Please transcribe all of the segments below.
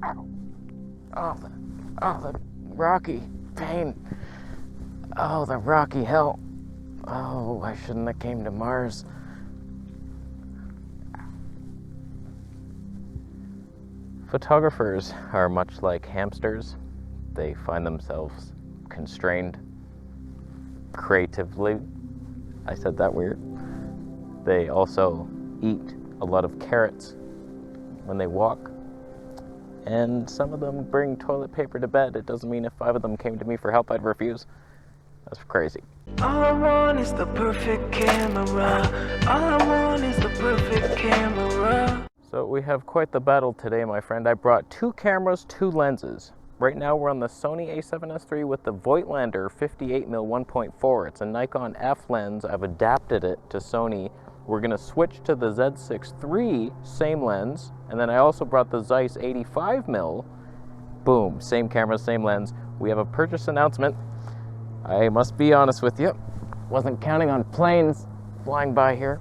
Oh, the rocky pain. Oh, the rocky hell. Oh, I shouldn't have came to Mars. Photographers are much like hamsters. They find themselves constrained creatively. I said that weird. They also eat a lot of carrots when they walk. And some of them bring toilet paper to bed. It doesn't mean if 5 of them came to me for help, I'd refuse. That's crazy. All I want is the perfect camera. All I want is the perfect camera. So we have quite the battle today, my friend. I brought 2 cameras, 2 lenses. Right now we're on the Sony A7S III with the Voigtlander 58mm 1.4. It's a Nikon F lens. I've adapted it to Sony. We're gonna switch to the Z6 III, same lens. And then I also brought the Zeiss 85mm. Boom, same camera, same lens. We have a purchase announcement. I must be honest with you. Wasn't counting on planes flying by here.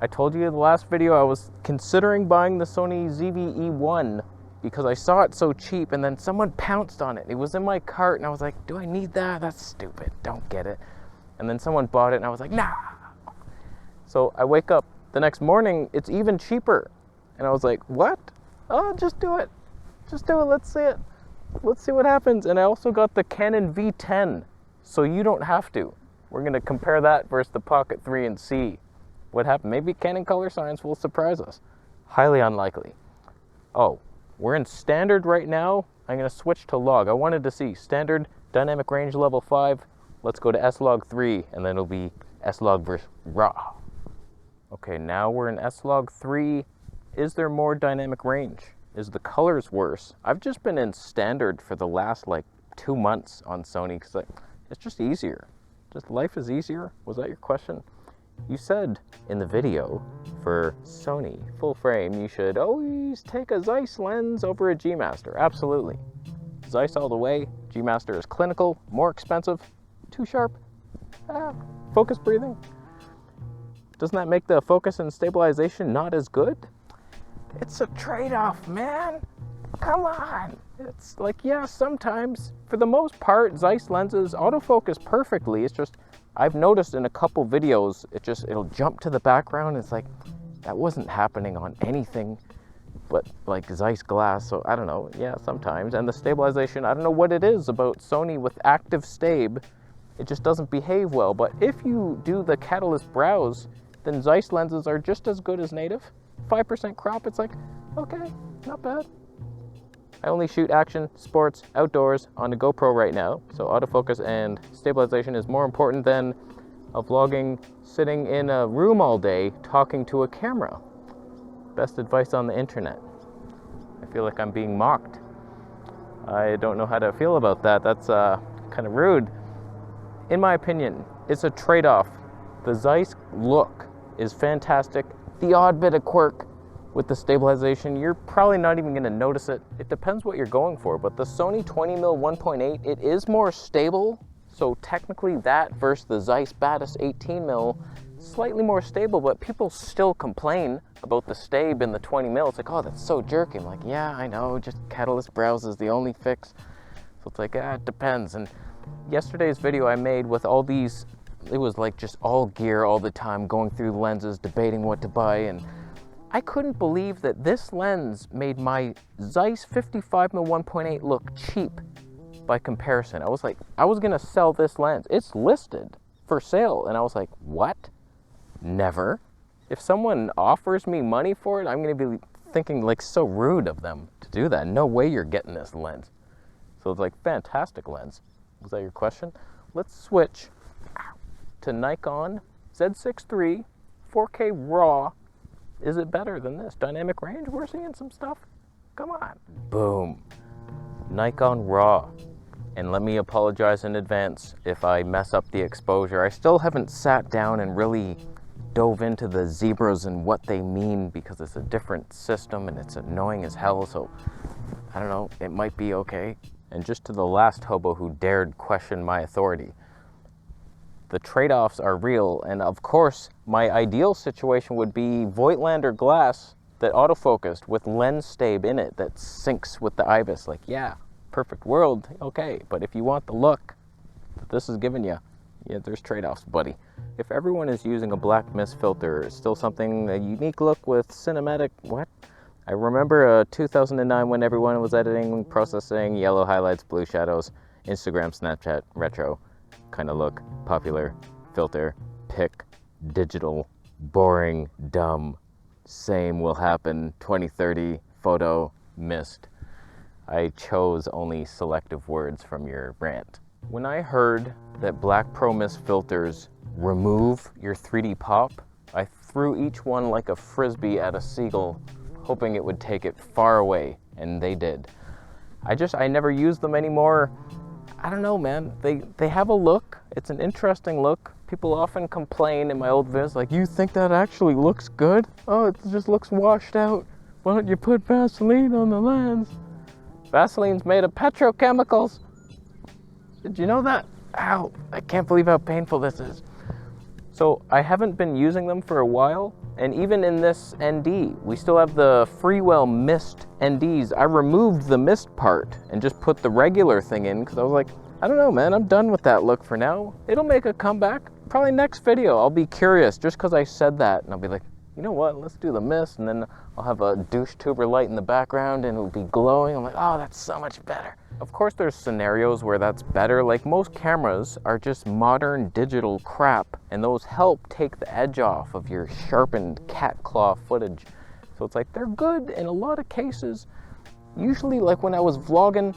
I told you in the last video I was considering buying the Sony ZV-E1 because I saw it so cheap, and then someone pounced on it. It was in my cart and I was like, do I need that? That's stupid, don't get it. And then someone bought it and I was like, nah. So I wake up the next morning, it's even cheaper. And I was like, what? Oh, just do it. Just do it, let's see it. Let's see what happens. And I also got the Canon V10, so you don't have to. We're gonna compare that versus the Pocket 3 and see what happened. Maybe Canon color science will surprise us. Highly unlikely. Oh, we're in standard right now. I'm gonna switch to log. I wanted to see standard, dynamic range level 5. Let's go to S-Log 3, and then it'll be S-Log versus RAW. Okay, now we're in S-Log 3. Is there more dynamic range? Is the colors worse? I've just been in standard for the last like 2 months on Sony because it's just easier. Just life is easier. Was that your question? You said in the video for Sony full frame you should always take a Zeiss lens over a G Master. Absolutely. Zeiss all the way. G Master is clinical, more expensive, too sharp. Focus breathing. Doesn't that make the focus and stabilization not as good? It's a trade-off, man. Come on. It's like, yeah, sometimes, for the most part, Zeiss lenses autofocus perfectly. It's just, I've noticed in a couple videos, it'll jump to the background. It's like, that wasn't happening on anything but like Zeiss glass. So I don't know, yeah, sometimes. And the stabilization, I don't know what it is about Sony with active stab. It just doesn't behave well. But if you do the catalyst browse, then Zeiss lenses are just as good as native. 5% crop, it's like, okay, not bad. I only shoot action, sports, outdoors on the GoPro right now, so autofocus and stabilization is more important than a vlogging sitting in a room all day talking to a camera. Best advice on the internet. I feel like I'm being mocked. I don't know how to feel about that. That's kind of rude. In my opinion, it's a trade-off. The Zeiss look is fantastic. The odd bit of quirk with the stabilization, you're probably not even going to notice it. It depends what you're going for, but the Sony 20mm 1.8, it is more stable. So technically that versus the Zeiss Batis 18mm, slightly more stable, but people still complain about the stab in the 20mm. It's like, oh, that's so jerky. I'm like, yeah, I know, just catalyst browse is the only fix. So it's like, it depends. And yesterday's video I made with all these, it was like just all gear all the time, going through lenses, debating what to buy, and I couldn't believe that this lens made my Zeiss 55mm 1.8 look cheap by comparison. I was like, I was gonna sell this lens. It's listed for sale, and I was like, what? Never. If someone offers me money for it, I'm gonna be thinking like so rude of them to do that. No way you're getting this lens. So it's like, fantastic lens. Was that your question? Let's switch to Nikon Z6 III 4K RAW. Is it better than this? Dynamic range? We're seeing some stuff. Come on. Boom. Nikon RAW. And let me apologize in advance if I mess up the exposure. I still haven't sat down and really dove into the zebras and what they mean because it's a different system and it's annoying as hell. So I don't know, it might be okay. And just to the last hobo who dared question my authority, the trade-offs are real, and of course my ideal situation would be Voigtlander glass that autofocused with lens stabe in it that syncs with the IBIS. Like, yeah, perfect world, okay. But if you want the look that this is giving you, yeah, there's trade-offs, buddy. If everyone is using a black mist filter, it's still something, a unique look with cinematic, what? I remember 2009 when everyone was editing, processing, yellow highlights, blue shadows, Instagram, Snapchat, retro kind of look, popular, filter, pick, digital, boring, dumb, same will happen, 2030, photo, mist. I chose only selective words from your rant. When I heard that Black Pro Mist filters remove your 3D pop, I threw each one like a frisbee at a seagull, hoping it would take it far away, and they did. I never use them anymore. I don't know, man. They have a look. It's an interesting look. People often complain in my old videos, like, you think that actually looks good? Oh, it just looks washed out. Why don't you put Vaseline on the lens? Vaseline's made of petrochemicals. Did you know that? Ow, I can't believe how painful this is. So I haven't been using them for a while, and even in this ND, we still have the Freewell Mist NDs. I removed the mist part and just put the regular thing in because I was like, I don't know, man, I'm done with that look for now. It'll make a comeback. Probably next video, I'll be curious just because I said that, and I'll be like, you know what, let's do the mist, and then I'll have a douche tuber light in the background and it'll be glowing. I'm like, oh, that's so much better. Of course, there's scenarios where that's better. Like, most cameras are just modern digital crap, and those help take the edge off of your sharpened cat claw footage. So it's like, they're good in a lot of cases. Usually, like when I was vlogging,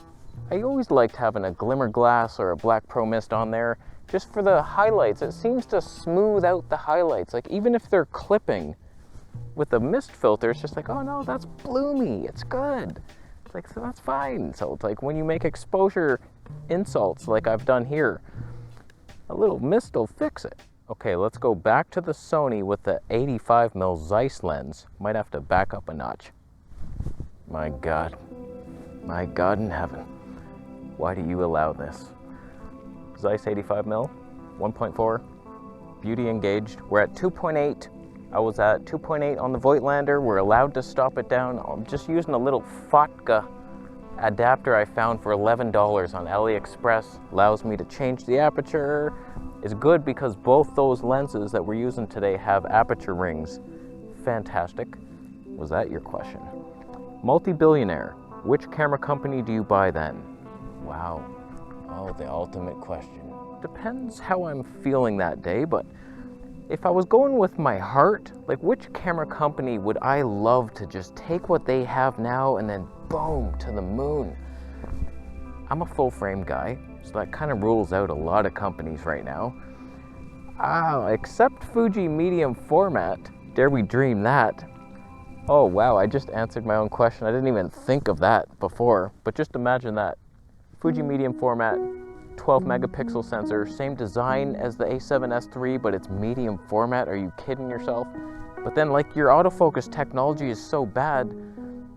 I always liked having a glimmer glass or a Black Pro Mist on there just for the highlights. It seems to smooth out the highlights. Like, even if they're clipping with the mist filter, it's just like, oh no, that's bloomy, it's good. It's like, so that's fine. So it's like when you make exposure insults like I've done here, a little mist will fix it. Okay, let's go back to the Sony with the 85mm Zeiss lens. Might have to back up a notch. My God in heaven, why do you allow this? Zeiss 85mm, 1.4, beauty engaged. We're at 2.8. I was at 2.8 on the Voigtlander. We're allowed to stop it down. I'm just using a little Fotka adapter I found for $11 on AliExpress. Allows me to change the aperture. It's good because both those lenses that we're using today have aperture rings. Fantastic. Was that your question? Multi-billionaire. Which camera company do you buy then? Wow. Oh, the ultimate question. Depends how I'm feeling that day, but if I was going with my heart, like, which camera company would I love to just take what they have now and then boom, to the moon? I'm a full frame guy, so that kind of rules out a lot of companies right now. Except Fuji medium format. Dare we dream that? Oh wow, I just answered my own question. I didn't even think of that before, but just imagine that. Fuji medium format, 12 megapixel sensor, same design as the A7S III, but it's medium format. Are you kidding yourself? But then, like, your autofocus technology is so bad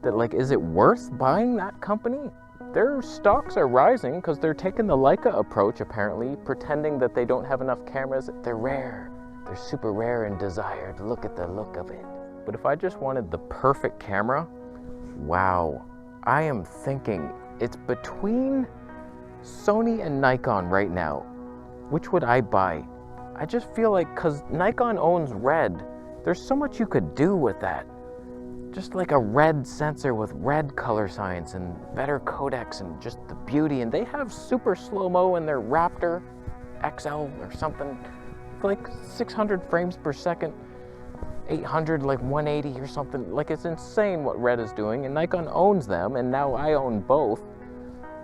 that, like, is it worth buying that company? Their stocks are rising because they're taking the Leica approach, apparently, pretending that they don't have enough cameras. They're rare. They're super rare and desired. Look at the look of it. But if I just wanted the perfect camera, wow, I am thinking it's between Sony and Nikon right now. Which would I buy? I just feel like, because Nikon owns red, there's so much you could do with that. Just like a red sensor with red color science and better codecs and just the beauty. And they have super slow-mo in their Raptor XL or something. It's like 600 frames per second, 800, like 180 or something. Like, it's insane what red is doing, and Nikon owns them, and now I own both.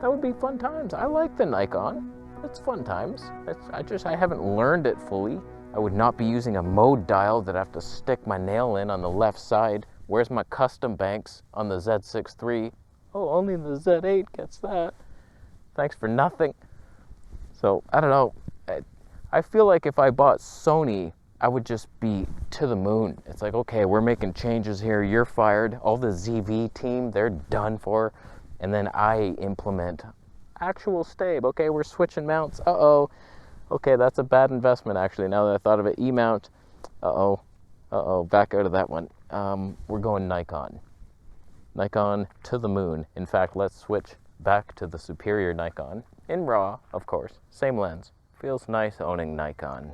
That would be fun times. I like the Nikon. It's fun times. I haven't learned it fully. I would not be using a mode dial that I have to stick my nail in on the left side. Where's my custom banks on the Z6 III? Oh, only the Z8 gets that. Thanks for nothing. So, I don't know. I feel like if I bought Sony, I would just be to the moon. It's like, okay, we're making changes here. You're fired. All the ZV team, they're done for. And then I implement actual stabe. Okay, we're switching mounts. Uh-oh. Okay, that's a bad investment, actually, now that I thought of it. E-mount. Uh-oh. Uh-oh, back out of that one. We're going Nikon. Nikon to the moon. In fact, let's switch back to the superior Nikon. In RAW, of course. Same lens. Feels nice owning Nikon.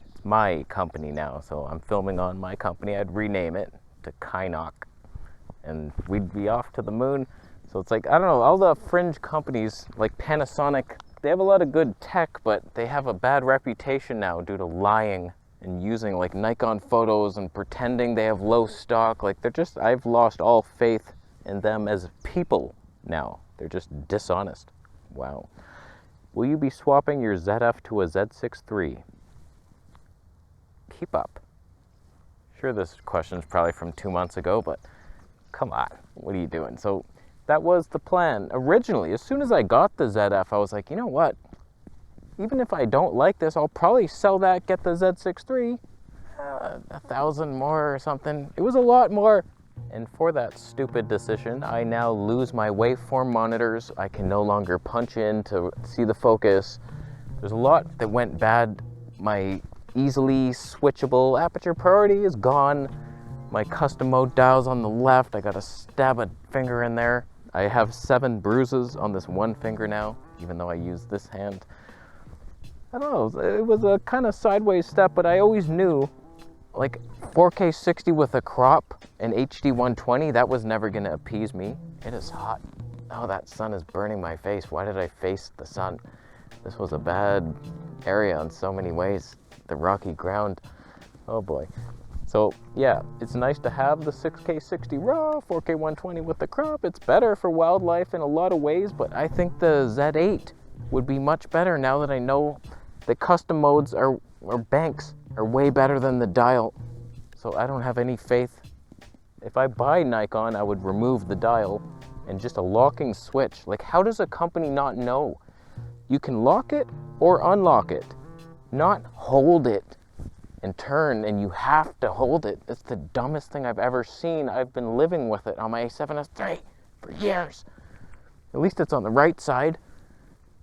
It's my company now, so I'm filming on my company. I'd rename it to Kynok, and we'd be off to the moon. So it's like, I don't know, all the fringe companies like Panasonic, they have a lot of good tech, but they have a bad reputation now due to lying and using like Nikon photos and pretending they have low stock. Like, they're just, I've lost all faith in them as people now. They're just dishonest. Wow. Will you be swapping your ZF to a Z6 III? Keep up. Sure, this question's probably from 2 months ago, but come on, what are you doing? So that was the plan. Originally, as soon as I got the ZF, I was like, you know what? Even if I don't like this, I'll probably sell that, get the Z6 III, 1,000 more or something. It was a lot more. And for that stupid decision, I now lose my waveform monitors. I can no longer punch in to see the focus. There's a lot that went bad. My easily switchable aperture priority is gone. My custom mode dial's on the left. I gotta stab a finger in there. I have 7 bruises on this one finger now, even though I use this hand. I don't know, it was a kind of sideways step, but I always knew, like, 4K 60 with a crop and HD 120, that was never gonna appease me. It is hot. Oh, that sun is burning my face. Why did I face the sun? This was a bad area in so many ways. The rocky ground. Oh boy. So yeah, it's nice to have the 6K 60 RAW, 4K 120 with the crop. It's better for wildlife in a lot of ways, but I think the Z8 would be much better now that I know the custom modes or banks are way better than the dial. So I don't have any faith. If I buy Nikon, I would remove the dial and just a locking switch. Like, how does a company not know? You can lock it or unlock it, not hold it and turn, and you have to hold it. It's the dumbest thing I've ever seen. I've been living with it on my A7S III for years. At least it's on the right side.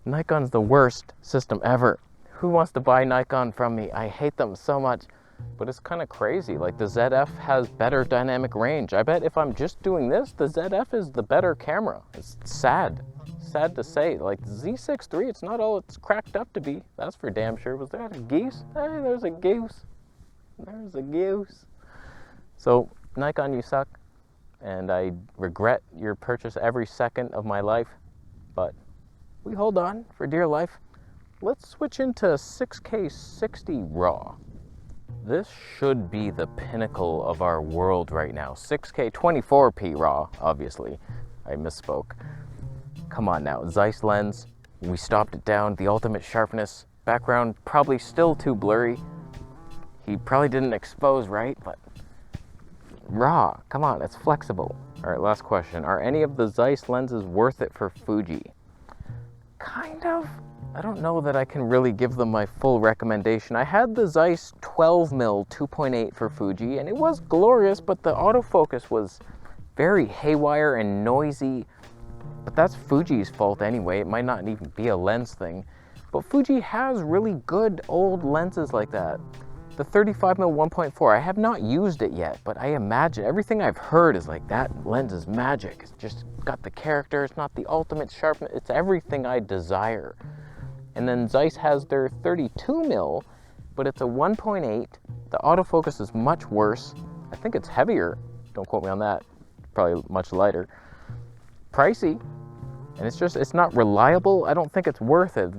Nikon's the worst system ever. Who wants to buy Nikon from me? I hate them so much. But it's kind of crazy. Like, the ZF has better dynamic range. I bet if I'm just doing this, the ZF is the better camera. It's sad. Sad to say. Like, the Z6 III, it's not all it's cracked up to be. That's for damn sure. Was there a geese? Hey, there's a goose. There's a goose. So, Nikon, you suck. And I regret your purchase every second of my life. But we hold on for dear life. Let's switch into 6K 60 RAW. This should be the pinnacle of our world right now. 6K 24p RAW, obviously. I misspoke. Come on now, Zeiss lens. We stopped it down, the ultimate sharpness. Background probably still too blurry. He probably didn't expose right, but RAW, come on, it's flexible. All right, last question. Are any of the Zeiss lenses worth it for Fuji? Kind of. I don't know that I can really give them my full recommendation. I had the Zeiss 12mm 2.8 for Fuji, and it was glorious, but the autofocus was very haywire and noisy. But that's Fuji's fault anyway. It might not even be a lens thing. But Fuji has really good old lenses like that. The 35mm 1.4, I have not used it yet, but I imagine everything I've heard is like, that lens is magic. It's just got the character, it's not the ultimate sharpness, it's everything I desire. And then Zeiss has their 32mm, but it's a 1.8. The autofocus is much worse. I think it's heavier. Don't quote me on that. Probably much lighter. Pricey. And it's not reliable. I don't think it's worth it.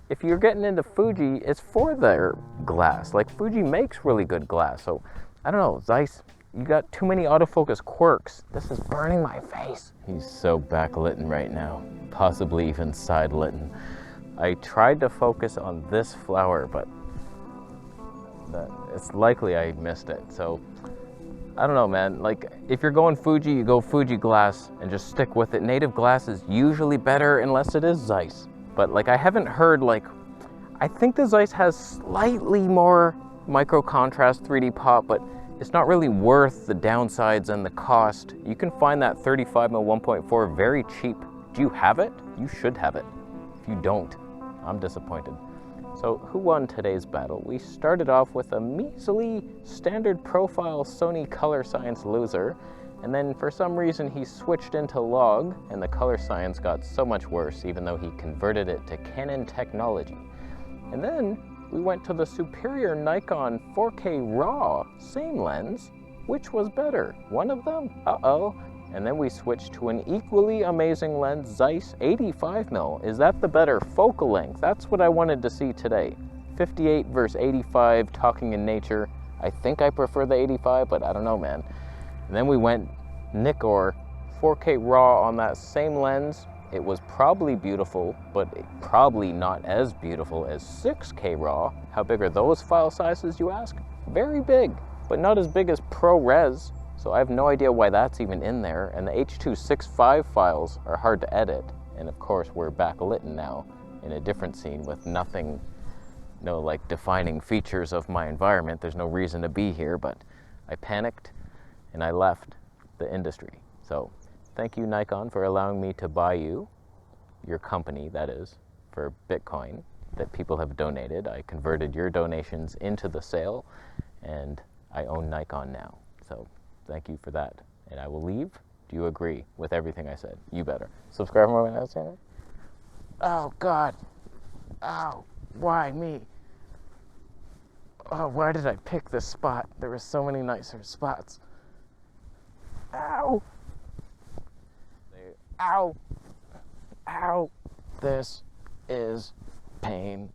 If you're getting into Fuji, it's for their glass. Like, Fuji makes really good glass. So, I don't know, Zeiss, you got too many autofocus quirks. This is burning my face. He's so backlit right now. Possibly even side-lit. I tried to focus on this flower, but it's likely I missed it. So, I don't know, man. Like, if you're going Fuji, you go Fuji glass and just stick with it. Native glass is usually better unless it is Zeiss. But, like, I haven't heard, like, I think the Zeiss has slightly more micro contrast 3D pop, but it's not really worth the downsides and the cost. You can find that 35mm 1.4 very cheap. Do you have it? You should have it. If you don't, I'm disappointed. So who won today's battle? We started off with a measly standard profile Sony color science loser, and then for some reason he switched into log and the color science got so much worse even though he converted it to Canon technology. And then we went to the superior Nikon 4K RAW, same lens. Which was better? One of them? Uh-oh. And then we switched to an equally amazing lens, Zeiss 85mm. Is that the better focal length? That's what I wanted to see today. 58 versus 85, talking in nature. I think I prefer the 85, but I don't know, man. And then we went Nikkor 4K RAW on that same lens. It was probably beautiful, but probably not as beautiful as 6K RAW. How big are those file sizes, you ask? Very big, but not as big as ProRes. So I have no idea why that's even in there. And the H.265 files are hard to edit. And of course, we're backlit now in a different scene with nothing, no like defining features of my environment. There's no reason to be here, but I panicked and I left the industry. So thank you, Nikon, for allowing me to buy you, your company, that is, for Bitcoin that people have donated. I converted your donations into the sale, and I own Nikon now. So thank you for that. And I will leave. Do you agree with everything I said? You better. Subscribe for my channel. Oh, God. Oh, why me? Oh, why did I pick this spot? There were so many nicer spots. Ow. Ow. Ow. This is pain.